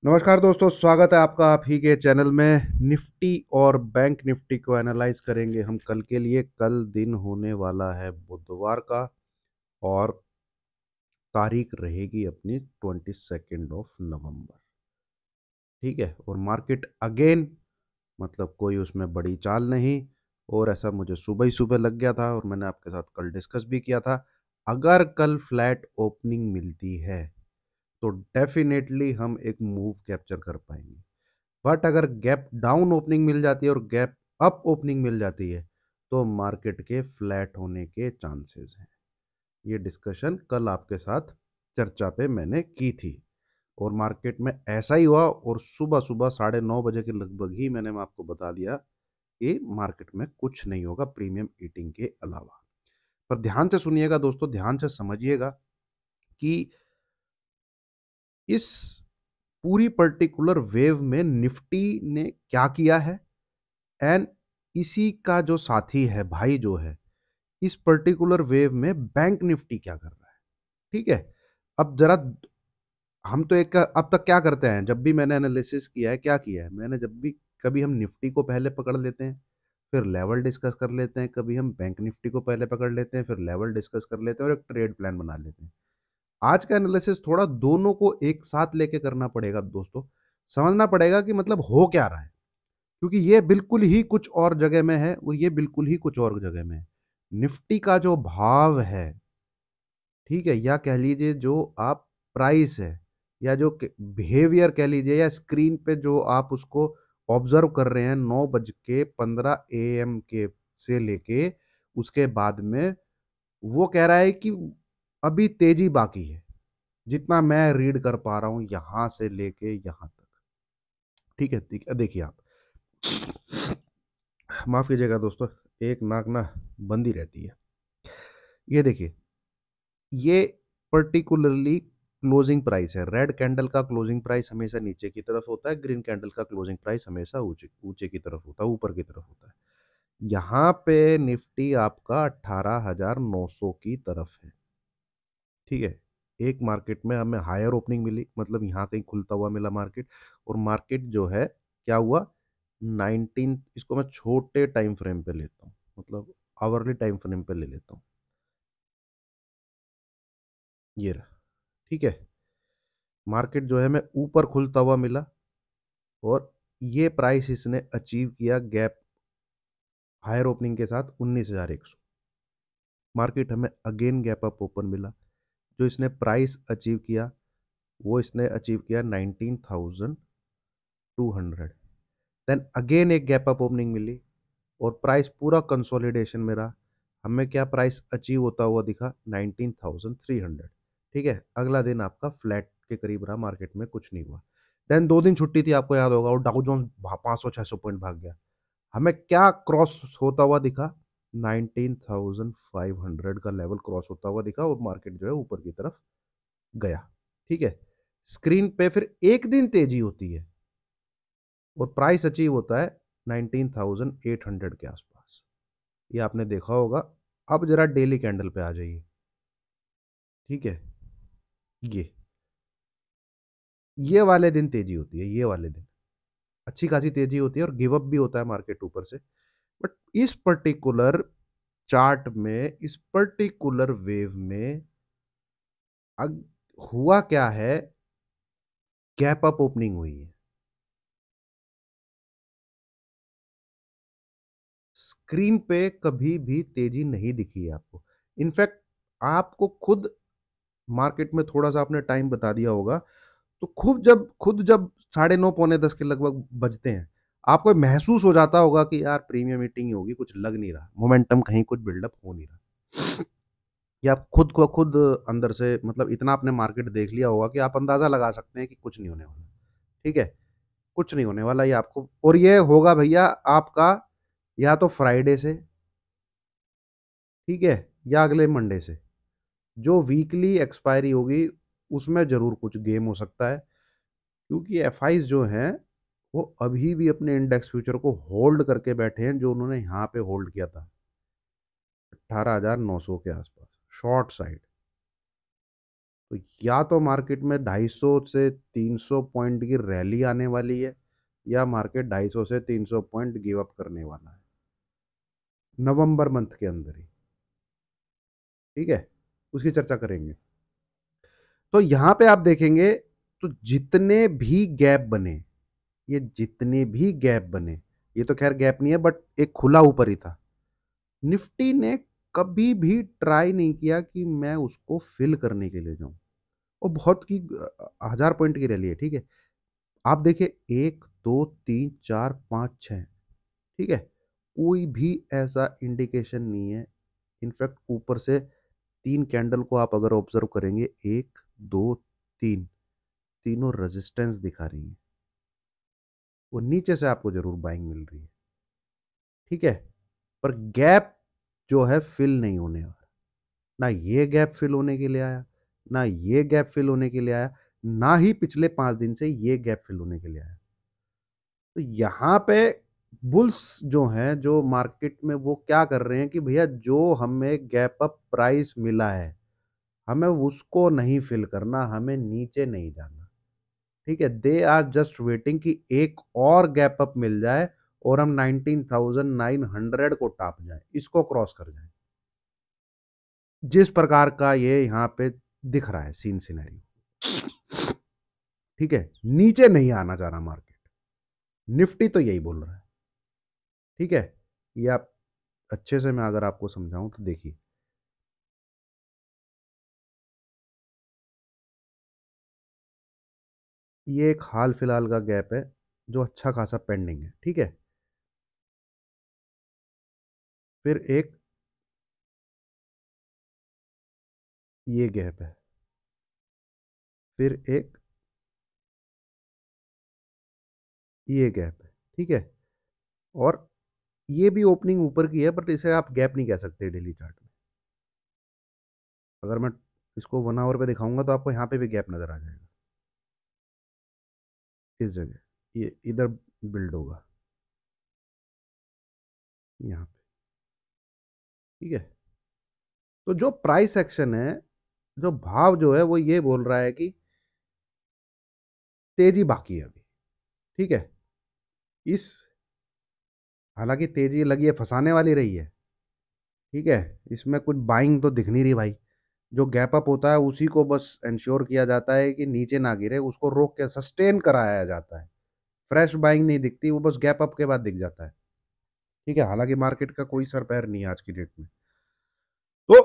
नमस्कार दोस्तों, स्वागत है आपका आप ही के चैनल में। निफ्टी और बैंक निफ्टी को एनालाइज करेंगे हम कल के लिए। कल दिन होने वाला है बुधवार का और तारीख रहेगी अपनी 22 नवंबर। ठीक है, और मार्केट अगेन मतलब कोई उसमें बड़ी चाल नहीं। और ऐसा मुझे सुबह ही सुबह लग गया था और मैंने आपके साथ कल डिस्कस भी किया था। अगर कल फ्लैट ओपनिंग मिलती है तो डेफिनेटली हम एक मूव कैप्चर कर पाएंगे। बट अगर गैप डाउन ओपनिंग मिल जाती है और गैप अप ओपनिंग मिल जाती है तो मार्केट के फ्लैट होने के चांसेस हैं। ये डिस्कशन कल आपके साथ चर्चा पे मैंने की थी और मार्केट में ऐसा ही हुआ। और सुबह सुबह 9:30 बजे के लगभग ही मैंने आपको बता दिया कि मार्केट में कुछ नहीं होगा प्रीमियम ईटिंग के अलावा। पर ध्यान से सुनिएगा दोस्तों, ध्यान से समझिएगा कि इस पूरी पर्टिकुलर वेव में निफ्टी ने क्या किया है एंड इसी का जो साथी है, भाई जो है, इस पर्टिकुलर वेव में बैंक निफ्टी क्या कर रहा है। ठीक है, अब जरा हम तो एक अब तक क्या करते हैं, जब भी मैंने एनालिसिस किया है, क्या किया है मैंने, जब भी कभी हम निफ्टी को पहले पकड़ लेते हैं, फिर लेवल डिस्कस कर लेते हैं, कभी हम बैंक निफ्टी को पहले पकड़ लेते हैं, फिर लेवल डिस्कस कर लेते हैं और एक ट्रेड प्लान बना लेते हैं। आज का एनालिसिस थोड़ा दोनों को एक साथ लेके करना पड़ेगा दोस्तों। समझना पड़ेगा कि मतलब हो क्या रहा है, क्योंकि ये बिल्कुल ही कुछ और जगह में है और ये बिल्कुल ही कुछ और जगह में है। निफ्टी का जो भाव है, ठीक है, या कह लीजिए जो आप प्राइस है, या जो बिहेवियर कह लीजिए, या स्क्रीन पे जो आप उसको ऑब्जर्व कर रहे हैं 9:15 AM के से लेके उसके बाद में, वो कह रहा है कि अभी तेजी बाकी है, जितना मैं रीड कर पा रहा हूं यहां से लेके यहां तक। ठीक है, ठीक है, देखिए आप, माफ कीजिएगा दोस्तों, एक नाक ना बंदी रहती है। ये देखिए, ये पर्टिकुलरली क्लोजिंग प्राइस है। रेड कैंडल का क्लोजिंग प्राइस हमेशा नीचे की तरफ होता है, ग्रीन कैंडल का क्लोजिंग प्राइस हमेशा ऊंचे ऊंचे की तरफ होता है, ऊपर की तरफ होता है। यहाँ पे निफ्टी आपका 18,900 की तरफ है। ठीक है, एक मार्केट में हमें हायर ओपनिंग मिली, मतलब यहाँ कहीं खुलता हुआ मिला मार्केट। और मार्केट जो है क्या हुआ, 19, इसको मैं छोटे टाइम फ्रेम पे लेता हूँ, मतलब आवरली टाइम फ्रेम पे ले लेता हूँ। ये रहा। ठीक है, मार्केट जो है मैं ऊपर खुलता हुआ मिला और ये प्राइस इसने अचीव किया गैप हायर ओपनिंग के साथ 19,100। मार्केट हमें अगेन गैप अप ओपन मिला, जो इसने प्राइस अचीव किया वो इसने अचीव किया 19,200। देन अगेन एक गैप अप ओपनिंग मिली और प्राइस पूरा कंसोलिडेशन में रहा। हमें क्या प्राइस अचीव होता हुआ दिखा, 19,300। ठीक है, अगला दिन आपका फ्लैट के करीब रहा, मार्केट में कुछ नहीं हुआ। देन 2 दिन छुट्टी थी, आपको याद होगा, और डाउ जोन्स 500-600 पॉइंट भाग गया। हमें क्या क्रॉस होता हुआ दिखा, 19,500 का लेवल क्रॉस होता हुआ दिखा और मार्केट जो है ऊपर की तरफ गया। ठीक है, स्क्रीन पे फिर एक दिन तेजी होती है और प्राइस अचीव होता है 19,800 के आसपास। ये आपने देखा होगा। अब जरा डेली कैंडल पे आ जाइए। ठीक है, ये वाले दिन तेजी होती है, ये वाले दिन अच्छी खासी तेजी होती है और गिव अप भी होता है मार्केट ऊपर से। बट इस पर्टिकुलर चार्ट में, इस पर्टिकुलर वेव में अग हुआ क्या है, गैप अप ओपनिंग हुई है। स्क्रीन पे कभी भी तेजी नहीं दिखी है आपको। इनफैक्ट आपको खुद मार्केट में थोड़ा सा आपने टाइम बता दिया होगा, तो खुद जब 9:30 9:45 के लगभग बजते हैं, आपको महसूस हो जाता होगा कि यार प्रीमियम मीटिंग ही होगी, कुछ लग नहीं रहा, मोमेंटम कहीं कुछ बिल्डअप हो नहीं रहा। या आप खुद को खुद अंदर से मतलब इतना आपने मार्केट देख लिया होगा कि आप अंदाजा लगा सकते हैं कि कुछ नहीं होने वाला। ठीक है, कुछ नहीं होने वाला ये आपको, और ये होगा भैया आपका या तो फ्राइडे से, ठीक है, या अगले मंडे से। जो वीकली एक्सपायरी होगी उसमें जरूर कुछ गेम हो सकता है, क्योंकि एफआईज जो हैं वो अभी भी अपने इंडेक्स फ्यूचर को होल्ड करके बैठे हैं, जो उन्होंने यहाँ पे होल्ड किया था 18,900 के आसपास, शॉर्ट साइड। तो या तो मार्केट में 250 से 300 पॉइंट की रैली आने वाली है, या मार्केट 250 से 300 पॉइंट गिव अप करने वाला है नवंबर मंथ के अंदर ही। ठीक है, उसकी चर्चा करेंगे। तो यहां पे आप देखेंगे तो जितने भी गैप बने, ये जितने भी गैप बने, ये तो खैर गैप नहीं है बट एक खुला ऊपर ही था, निफ्टी ने कभी भी ट्राई नहीं किया कि मैं उसको फिल करने के लिए जाऊं। वो बहुत की 1000 पॉइंट की रैली है, ठीक है। आप देखिए 1 2 3 4 5 6, ठीक है, कोई भी ऐसा इंडिकेशन नहीं है। इनफैक्ट ऊपर से 3 कैंडल को आप अगर ऑब्जर्व करेंगे, 1 2 3, तीनों रेजिस्टेंस दिखा रही है। वो नीचे से आपको जरूर बाइंग मिल रही है, ठीक है, पर गैप जो है फिल नहीं होने वाला। ना ये गैप फिल होने के लिए आया, ना ये गैप फिल होने के लिए आया, ना ही पिछले 5 दिन से ये गैप फिल होने के लिए आया। तो यहाँ पे बुल्स जो हैं, जो मार्केट में, वो क्या कर रहे हैं कि भैया जो हमें गैप अप प्राइस मिला है, हमें उसको नहीं फिल करना, हमें नीचे नहीं जाना। ठीक है, दे आर जस्ट वेटिंग कि एक और गैप अप मिल जाए और हम 19,900 को टाप जाए, इसको क्रॉस कर जाए, जिस प्रकार का ये यहाँ पे दिख रहा है सीन सिनेरियो। ठीक है, नीचे नहीं आना चाह रहा मार्केट, निफ्टी तो यही बोल रहा है। ठीक है, ये आप अच्छे से, मैं अगर आपको समझाऊं तो देखिए, ये एक हाल फिलहाल का गैप है जो अच्छा खासा पेंडिंग है, ठीक है। फिर एक ये गैप है, फिर एक ये गैप है, ठीक है। और ये भी ओपनिंग ऊपर की है, बट इसे आप गैप नहीं कह सकते डेली चार्ट में। अगर मैं इसको 1 आवर पे दिखाऊंगा तो आपको यहाँ पे भी गैप नजर आ जाएगा, इस जगह ये इधर बिल्ड होगा यहाँ पे, ठीक है। तो जो प्राइस एक्शन है, जो भाव जो है, वो ये बोल रहा है कि तेजी बाकी है अभी, ठीक है। इस हालांकि तेजी लगी है, फंसाने वाली रही है, ठीक है। इसमें कुछ बाइंग तो दिख नहीं रही भाई। जो गैप अप होता है उसी को बस इंश्योर किया जाता है कि नीचे ना गिरे, उसको रोक के सस्टेन कराया जाता है। फ्रेश बाइंग नहीं दिखती, वो बस गैप अप के बाद दिख जाता है, ठीक है। हालांकि मार्केट का कोई सर पैर नहीं है आज की डेट में। तो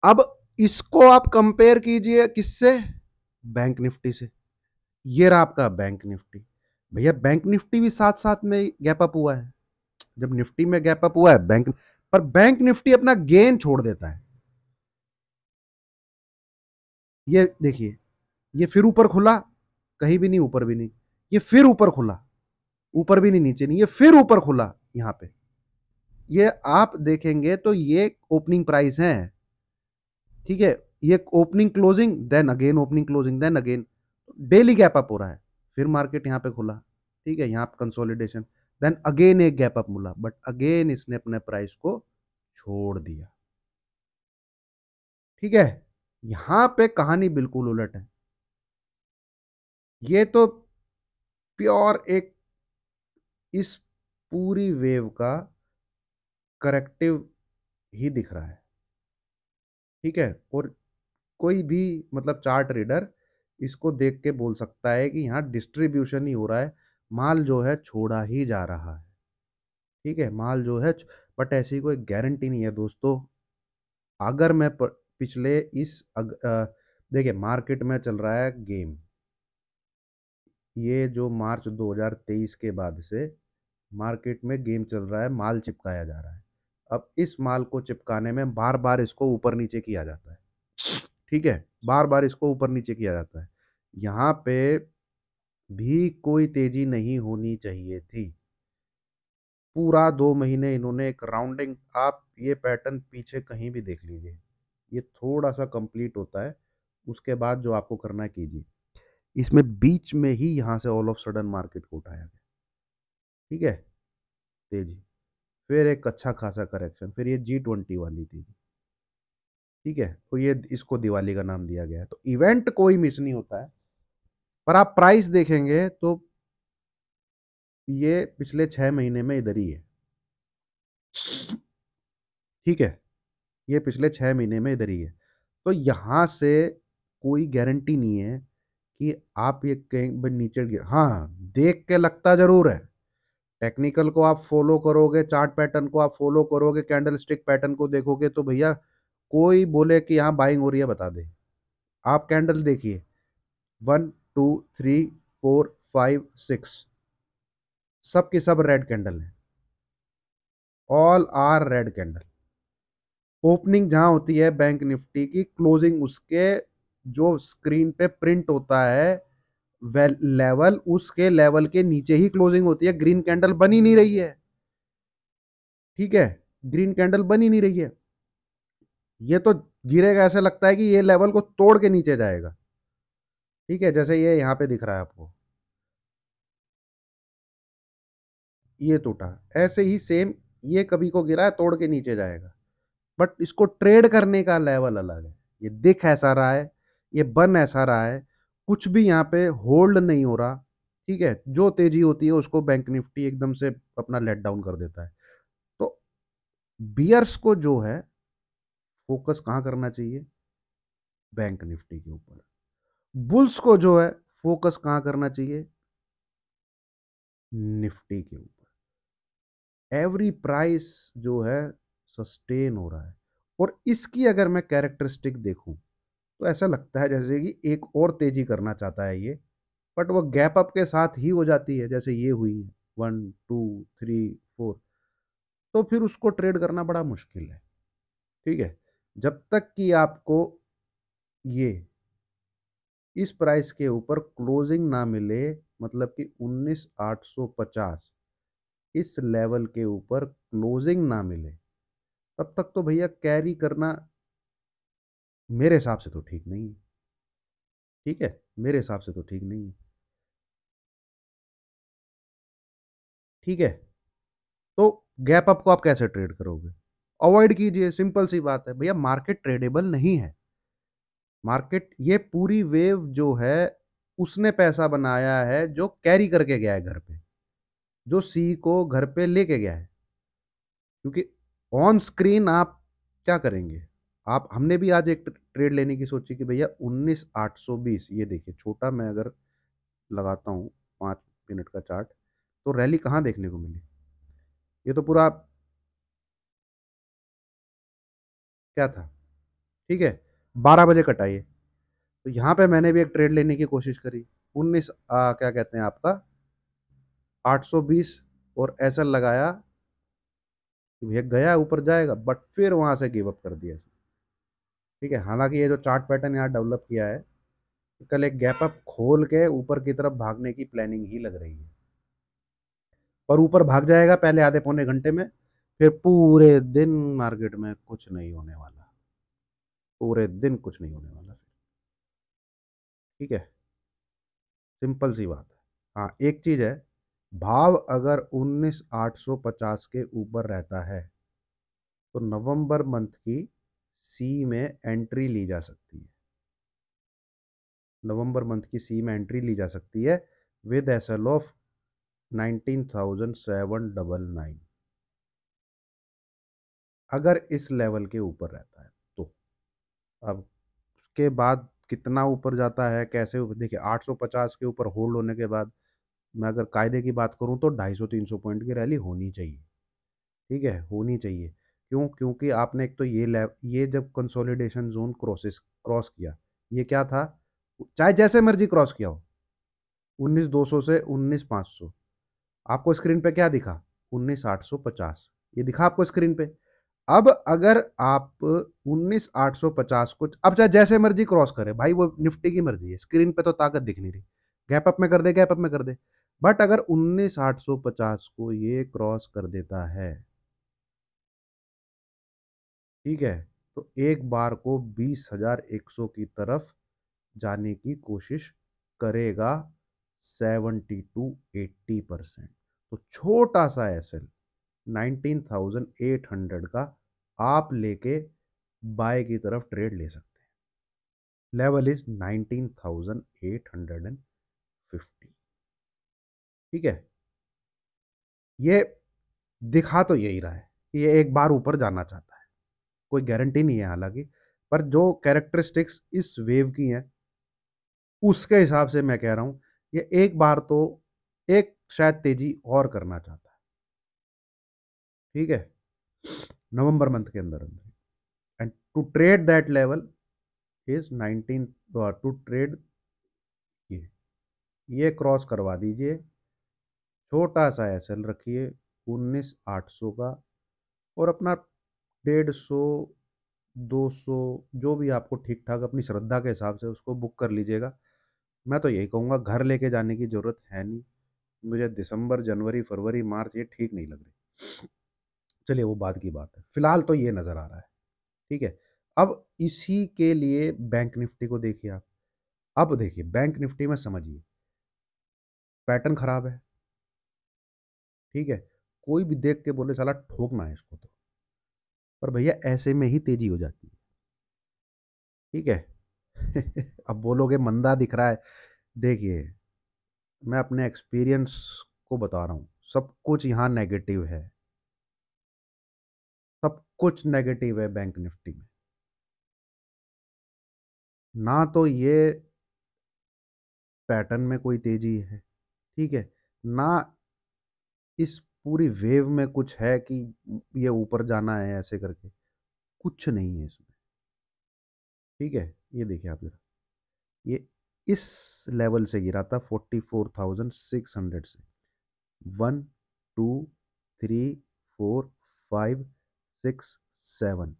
अब इसको आप कंपेयर कीजिए किससे, बैंक निफ्टी से। ये रहा आपका बैंक निफ्टी। भैया बैंक निफ्टी भी साथ साथ में गैप अप हुआ है। जब निफ्टी में गैप अप हुआ है बैंक, पर बैंक निफ्टी अपना गेन छोड़ देता है। ये देखिए, ये फिर ऊपर खुला, कहीं भी नहीं, ऊपर भी नहीं। ये फिर ऊपर खुला, ऊपर भी नहीं, नीचे नहीं, ये फिर ऊपर खुला यहां पे। ये आप देखेंगे तो ये ओपनिंग प्राइस है, ठीक है। ये opening closing, then again opening closing, then again daily gap up हो रहा है। फिर मार्केट यहां पे खुला, ठीक है, यहां कंसोलिडेशन, देन अगेन एक गैप अप मिला, बट अगेन इसने अपने प्राइस को छोड़ दिया, ठीक है। यहां पे कहानी बिल्कुल उलट है। ये तो प्योर एक इस पूरी वेव का करेक्टिव ही दिख रहा है, ठीक है। और कोई भी मतलब चार्ट रीडर इसको देख के बोल सकता है कि यहाँ डिस्ट्रीब्यूशन ही हो रहा है, माल जो है छोड़ा ही जा रहा है, ठीक है, माल जो है। बट ऐसी कोई गारंटी नहीं है दोस्तों। अगर मैं पिछले देखिए, मार्केट में चल रहा है गेम। ये जो मार्च 2023 के बाद से मार्केट में गेम चल रहा है, माल चिपकाया जा रहा है। अब इस माल को चिपकाने में बार बार इसको ऊपर नीचे किया जाता है, ठीक है, बार बार इसको ऊपर नीचे किया जाता है। यहाँ पे भी कोई तेजी नहीं होनी चाहिए थी। पूरा 2 महीने इन्होंने एक राउंडिंग, आप ये पैटर्न पीछे कहीं भी देख लीजिए, ये थोड़ा सा कंप्लीट होता है, उसके बाद जो आपको करना है कीजिए। इसमें बीच में ही यहाँ से ऑल ऑफ सडन मार्केट को उठाया गया, ठीक है, तेजी। फिर एक अच्छा खासा करेक्शन, फिर ये G20 वाली तेजी, ठीक है, तो ये इसको दिवाली का नाम दिया गया है। तो इवेंट कोई मिस नहीं होता है, पर आप प्राइस देखेंगे तो ये पिछले 6 महीने में इधर ही है। ठीक है, ये पिछले 6 महीने में इधर ही है। तो यहाँ से कोई गारंटी नहीं है कि आप ये कहीं भाई नीचे गिर, हाँ देख के लगता जरूर है। टेक्निकल को आप फॉलो करोगे, चार्ट पैटर्न को आप फॉलो करोगे, कैंडल स्टिक पैटर्न को देखोगे तो भैया कोई बोले कि यहाँ बाइंग हो रही है बता दे। आप कैंडल देखिए, 1 2 3 4 5 6, सब की सब रेड कैंडल है, all are red candle. Opening जहां होती है बैंक निफ्टी की, क्लोजिंग उसके जो स्क्रीन पे प्रिंट होता है लेवल, उसके लेवल के नीचे ही क्लोजिंग होती है। ग्रीन कैंडल बनी नहीं रही है। ठीक है, ग्रीन कैंडल बनी नहीं रही है। ये तो गिरेगा, ऐसे लगता है कि ये लेवल को तोड़ के नीचे जाएगा। ठीक है, जैसे ये यहाँ पे दिख रहा है आपको, ये टूटा, ऐसे ही सेम ये कभी को गिरा है तोड़ के नीचे जाएगा। बट इसको ट्रेड करने का लेवल अलग है। ये दिख ऐसा रहा है, ये बन ऐसा रहा है, कुछ भी यहाँ पे होल्ड नहीं हो रहा। ठीक है, जो तेजी होती है उसको बैंक निफ्टी एकदम से अपना लेट डाउन कर देता है। तो बियर्स को जो है फोकस कहाँ करना चाहिए? बैंक निफ्टी के ऊपर। बुल्स को जो है फोकस कहाँ करना चाहिए? निफ्टी के ऊपर। एवरी प्राइस जो है सस्टेन हो रहा है। और इसकी अगर मैं कैरेक्टरिस्टिक देखूं तो ऐसा लगता है जैसे कि एक और तेजी करना चाहता है ये, बट वो गैप अप के साथ ही हो जाती है, जैसे ये हुई है 1 2 3 4। तो फिर उसको ट्रेड करना बड़ा मुश्किल है। ठीक है, जब तक कि आपको ये इस प्राइस के ऊपर क्लोजिंग ना मिले, मतलब कि 19,850 इस लेवल के ऊपर क्लोजिंग ना मिले, तब तक तो भैया कैरी करना मेरे हिसाब से तो ठीक नहीं है। ठीक है, मेरे हिसाब से तो ठीक नहीं है। ठीक है, तो गैप अप को आप कैसे ट्रेड करोगे? अवॉइड कीजिए, सिंपल सी बात है भैया, मार्केट ट्रेडेबल नहीं है। मार्केट ये पूरी वेव जो है उसने पैसा बनाया है जो कैरी करके गया है घर पे, जो सी को घर पे लेके गया है। क्योंकि ऑन स्क्रीन आप क्या करेंगे? आप, हमने भी आज एक ट्रेड लेने की सोची कि भैया 19,820, ये देखिए छोटा मैं अगर लगाता हूँ 5 मिनट का चार्ट, तो रैली कहाँ देखने को मिली? ये तो पूरा क्या था? ठीक है, 12 बजे कटाइए। तो यहाँ पे मैंने भी एक ट्रेड लेने की कोशिश करी, 19 क्या कहते हैं आपका 820, और ऐसा लगाया कि भैया गया ऊपर जाएगा, बट फिर वहां से गिव अप कर दिया। ठीक है, हालांकि ये जो चार्ट पैटर्न यहाँ डेवलप किया है, कल एक गैप अप खोल के ऊपर की तरफ भागने की प्लानिंग ही लग रही है। पर ऊपर भाग जाएगा पहले आधे पौने घंटे में, फिर पूरे दिन मार्केट में कुछ नहीं होने वाला। पूरे दिन कुछ नहीं होने वाला। ठीक है, सिंपल सी बात है। हाँ एक चीज है, भाव अगर 19,850 के ऊपर रहता है तो नवंबर मंथ की सी में एंट्री ली जा सकती है। नवंबर मंथ की सी में एंट्री ली जा सकती है विद एसएल ऑफ 19,799, अगर इस लेवल के ऊपर रहता है तो। अब उसके बाद कितना ऊपर जाता है, कैसे ऊपर, देखिए 850 के ऊपर होल्ड होने के बाद मैं अगर कायदे की बात करूं तो 250-300 पॉइंट की रैली होनी चाहिए। ठीक है, होनी चाहिए। क्यों? क्योंकि आपने एक तो ये जब कंसोलिडेशन जोन क्रॉस किया, ये क्या था? चाहे जैसे मर्जी क्रॉस किया हो, 19,200 से 19,500, आपको स्क्रीन पे क्या दिखा? 19,850, ये दिखा आपको स्क्रीन पे। अब अगर आप 19,850 को, अब चाहे जैसे मर्जी क्रॉस करे भाई, वो निफ्टी की मर्जी है, स्क्रीन पे तो ताकत दिख नहीं रही। गैप अप में कर दे, गैप अप में कर दे, बट अगर 19,850 को ये क्रॉस कर देता है, ठीक है, तो एक बार को 20,100 की तरफ जाने की कोशिश करेगा, 70 to 80%। तो छोटा सा एसएल 19,800 का आप लेके बाय की तरफ ट्रेड ले सकते हैं। Level is 19,850। ठीक है, ये दिखा तो यही रहा है कि ये एक बार ऊपर जाना चाहता है, कोई गारंटी नहीं है हालांकि, पर जो कैरेक्टरिस्टिक्स इस वेव की हैं उसके हिसाब से मैं कह रहा हूं ये एक बार तो एक शायद तेजी और करना चाहता है। ठीक है, नवंबर मंथ के अंदर अंदर। And to trade that level is 19, to trade ये क्रॉस करवा दीजिए, छोटा सा एसएल रखिए 19,800 का, और अपना 150, 200 जो भी आपको ठीक ठाक अपनी श्रद्धा के हिसाब से उसको बुक कर लीजिएगा। मैं तो यही कहूँगा, घर लेके जाने की ज़रूरत है नहीं, मुझे दिसंबर जनवरी फरवरी मार्च ये ठीक नहीं लग रही। चलिए वो बाद की बात है, फिलहाल तो ये नज़र आ रहा है। ठीक है, अब इसी के लिए बैंक निफ्टी को देखिए आप। अब देखिए बैंक निफ्टी में समझिए पैटर्न खराब है। ठीक है, कोई भी देख के बोले साला ठोकना है इसको तो, पर भैया ऐसे में ही तेजी हो जाती है। ठीक है। अब बोलोगे मंदा दिख रहा है, देखिए मैं अपने एक्सपीरियंस को बता रहा हूँ, सब कुछ यहाँ नेगेटिव है, सब कुछ नेगेटिव है बैंक निफ्टी में। ना तो ये पैटर्न में कोई तेजी है, ठीक है, ना इस पूरी वेव में कुछ है कि ये ऊपर जाना है ऐसे करके, कुछ नहीं है इसमें। ठीक है, ये देखिए आप जरा, ये इस लेवल से गिरा था 44,600 से, 1, 2, 3, 4, 5, 6, 7,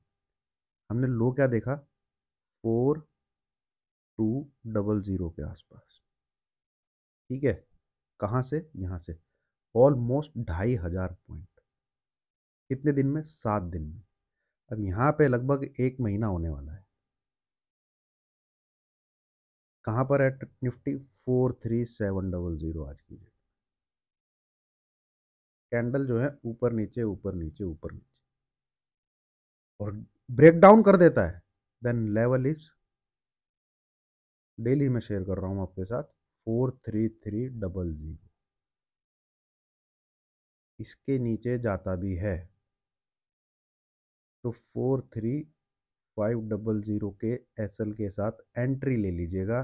हमने लो क्या देखा, 4,200 के आसपास। ठीक है, कहाँ से, यहाँ से ऑलमोस्ट 2,500 पॉइंट, कितने दिन में, 7 दिन में। अब यहाँ पे लगभग एक महीना होने वाला है। कहाँ पर है निफ्टी, 4,3,700 आज की डेट। कैंडल जो है ऊपर नीचे ऊपर नीचे ऊपर नीचे और ब्रेक डाउन कर देता है, देन लेवल इज, डेली मैं शेयर कर रहा हूँ आपके साथ, 4,3,300। इसके नीचे जाता भी है तो 4,3,500 के एसएल के साथ एंट्री ले लीजिएगा।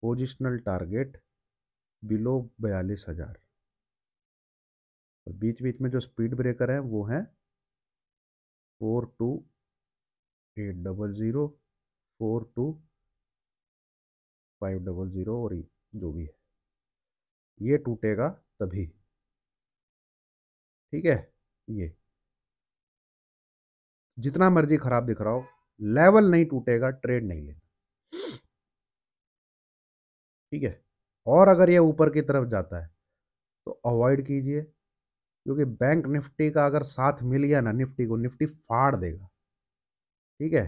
पोजिशनल टारगेट बिलो 42,000, और बीच बीच में जो स्पीड ब्रेकर है वो है 4,2,800, 4,2,500, और जो भी है ये टूटेगा तभी। ठीक है, ये जितना मर्जी खराब दिख रहा हो, लेवल नहीं टूटेगा, ट्रेड नहीं लेना। ठीक है, और अगर ये ऊपर की तरफ जाता है तो अवॉइड कीजिए, क्योंकि बैंक निफ्टी का अगर साथ मिल गया ना निफ्टी को, निफ्टी फाड़ देगा। ठीक है,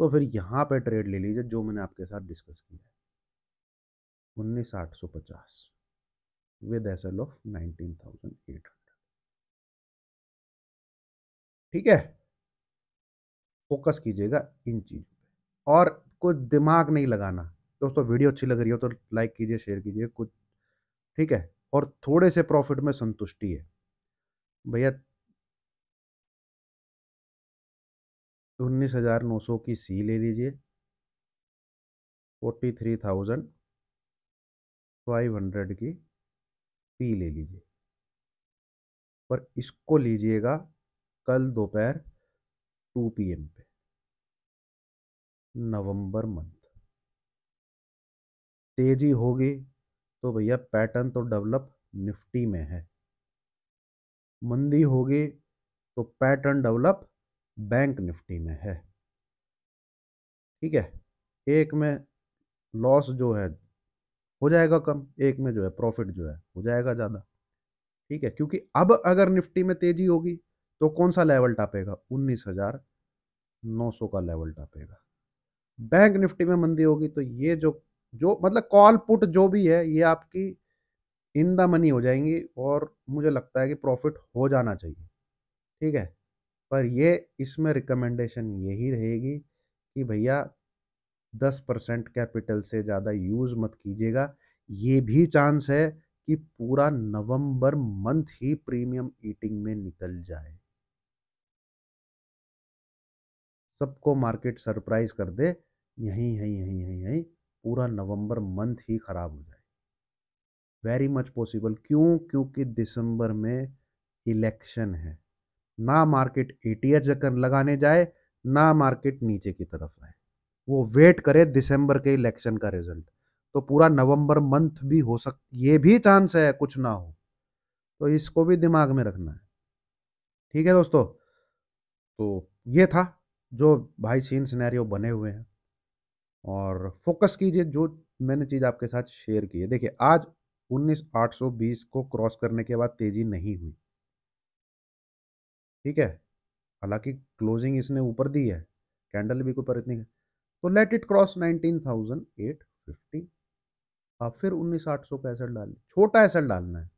तो फिर यहाँ पे ट्रेड ले लीजिए जो मैंने आपके साथ डिस्कस किया है, 19,850 विद एसएल ऑफ 19,800। ठीक है, फोकस कीजिएगा इन चीज़ों पे, और कुछ दिमाग नहीं लगाना। दोस्तों वीडियो अच्छी लग रही हो तो लाइक कीजिए, शेयर कीजिए कुछ। ठीक है, और थोड़े से प्रॉफिट में संतुष्टि है भैया। 19,900 की सी ले लीजिए, 43,500 की पी ले लीजिए, पर इसको लीजिएगा कल दोपहर 2 PM पे, नवंबर मंथ। तेजी होगी तो भैया पैटर्न तो डेवलप निफ्टी में है, मंदी होगी तो पैटर्न डेवलप बैंक निफ्टी में है। ठीक है, एक में लॉस जो है हो जाएगा कम, एक में जो है प्रॉफिट जो है हो जाएगा ज़्यादा। ठीक है, क्योंकि अब अगर निफ्टी में तेजी होगी तो कौन सा लेवल टापेगा, 19,900 का लेवल टापेगा। बैंक निफ्टी में मंदी होगी तो ये जो जो मतलब कॉल पुट जो भी है ये आपकी इन द मनी हो जाएंगी, और मुझे लगता है कि प्रॉफिट हो जाना चाहिए। ठीक है, पर ये इसमें रिकमेंडेशन यही रहेगी कि भैया 10% कैपिटल से ज़्यादा यूज़ मत कीजिएगा। ये भी चांस है कि पूरा नवंबर मंथ ही प्रीमियम ईटिंग में निकल जाए, सबको मार्केट सरप्राइज कर दे, यहीं यहीं यहीं यहीं यहीं पूरा नवंबर मंथ ही खराब हो जाए। Very much possible. क्यों? क्योंकि दिसंबर में इलेक्शन है। ना मार्केट एटीएच लगाने जाए, ना मार्केट नीचे की तरफ आए, वो वेट करे दिसंबर के इलेक्शन का रिजल्ट। तो पूरा नवंबर मंथ भी हो ये भी चांस है कुछ ना हो, तो इसको भी दिमाग में रखना है। ठीक है दोस्तों, तो ये था जो भाई सीन सिनेरियो बने हुए हैं, और फोकस कीजिए जो मैंने चीज़ आपके साथ शेयर की है। देखिए आज 19,820 को क्रॉस करने के बाद तेजी नहीं हुई, ठीक है, हालांकि क्लोजिंग इसने ऊपर दी है, कैंडल भी ऊपर इतनी है, तो लेट इट क्रॉस 19,850। आप फिर 19,800 का एसएल डाल, छोटा एसएल डालना है,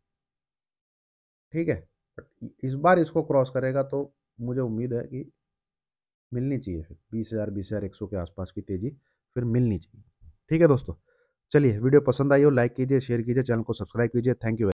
ठीक है। बट इस बार इसको क्रॉस करेगा तो मुझे उम्मीद है कि मिलनी चाहिए, फिर 20,000 के आसपास की तेजी फिर मिलनी चाहिए। ठीक है दोस्तों, चलिए वीडियो पसंद आई हो लाइक कीजिए, शेयर कीजिए, चैनल को सब्सक्राइब कीजिए। Thank you.